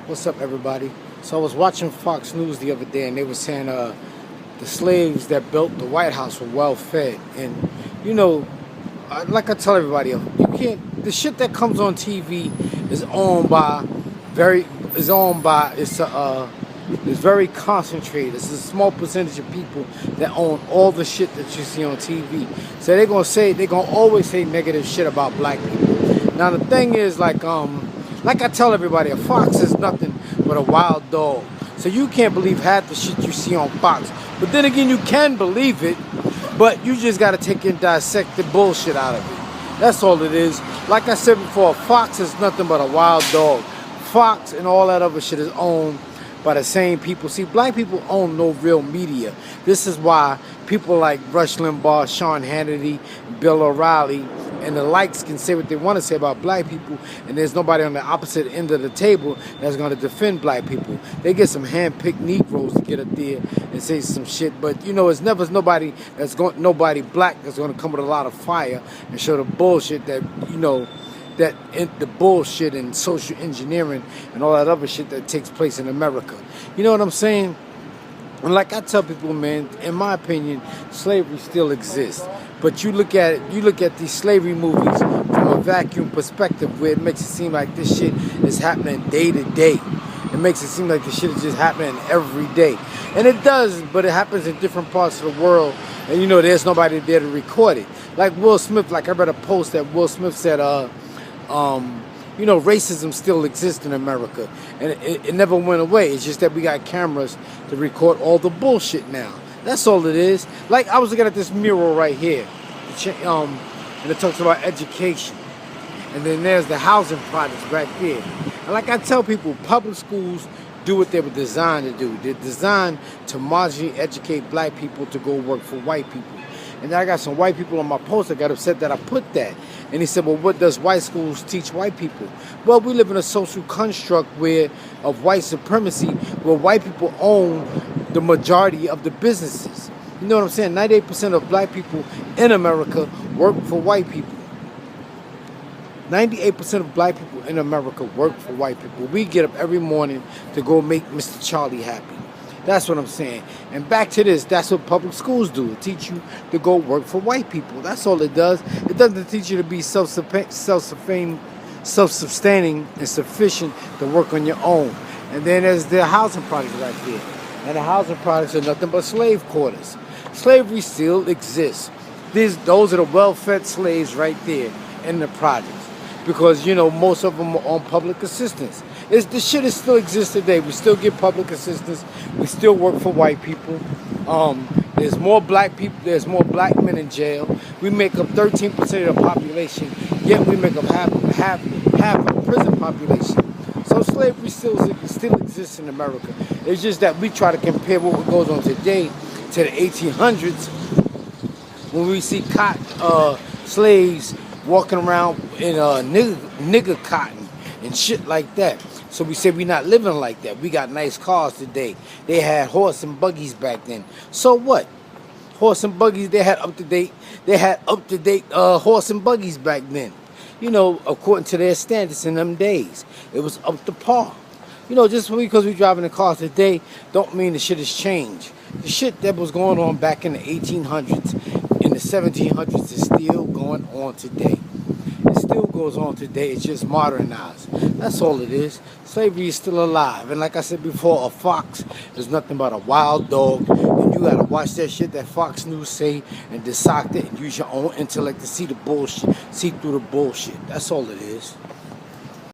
What's up, everybody? So I was watching Fox News the other day, and they were saying the slaves that built the White House were well fed, and you know, like I tell everybody, you can't. The shit that comes on TV is owned by very it's very concentrated. It's a small percentage of people that own all the shit that you see on TV. So they're gonna always say negative shit about black people. Now the thing is, like I tell everybody, a fox is nothing but a wild dog. So you can't believe half the shit you see on Fox. But then again, you can believe it, but you just gotta take and dissect the bullshit out of it. That's all it is. Like I said before, a fox is nothing but a wild dog. Fox and all that other shit is owned by the same people. See, black people own no real media. This is why people like Rush Limbaugh, Sean Hannity, Bill O'Reilly, and the likes can say what they want to say about black people, and there's nobody on the opposite end of the table that's going to defend black people. They get some hand-picked Negroes to get up there and say some shit, but it's never nobody black that's going to come with a lot of fire and show the bullshit the bullshit and social engineering and all that other shit that takes place in America. You know what I'm saying? And like I tell people, man, in my opinion, slavery still exists. But you look at these slavery movies from a vacuum perspective where it makes it seem like this shit is happening day to day. It makes it seem like this shit is just happening every day. And it does, but it happens in different parts of the world. And there's nobody there to record it. Like Will Smith, like I read a post that Will Smith said, racism still exists in America, and it never went away. It's just that we got cameras to record all the bullshit now. That's all it is. Like, I was looking at this mural right here, and it talks about education, and then there's the housing projects back there. And like I tell people, public schools do what they were designed to do. They're designed to marginally educate black people to go work for white people. And then I got some white people on my post that got upset that I put that. And he said, well, what does white schools teach white people? Well, we live in a social construct of white supremacy where white people own the majority of the businesses. You know what I'm saying? 98% of black people in America work for white people. 98% of black people in America work for white people. We get up every morning to go make Mr. Charlie happy. That's what I'm saying. And back to this, that's what public schools do. It teach you to go work for white people. That's all it does. It doesn't teach you to be self-sustaining and sufficient to work on your own. And then there's the housing projects right there. And the housing projects are nothing but slave quarters. Slavery still exists. Those are the well-fed slaves right there in the projects. Because, most of them are on public assistance. The shit still exists today. We still get public assistance. We still work for white people. There's more black people. There's more black men in jail. We make up 13% of the population, yet we make up half of the prison population. So slavery still exists in America. It's just that we try to compare what goes on today to the 1800s when we see slaves walking around in nigger cotton and shit like that. So we say we're not living like that. We got nice cars today. They had horse and buggies back then. So what? Horse and buggies, they had up to date horse and buggies back then. According to their standards in them days. It was up to par. Just because we're driving the cars today don't mean the shit has changed. The shit that was going on back in the 1800s, in the 1700s is still going on today. It still goes on today. It's just modernized. That's all it is. Slavery is still alive. And like I said before, a fox is nothing but a wild dog. And you got to watch that shit that Fox News say and dissect it and use your own intellect to see the bullshit, see through the bullshit. That's all it is.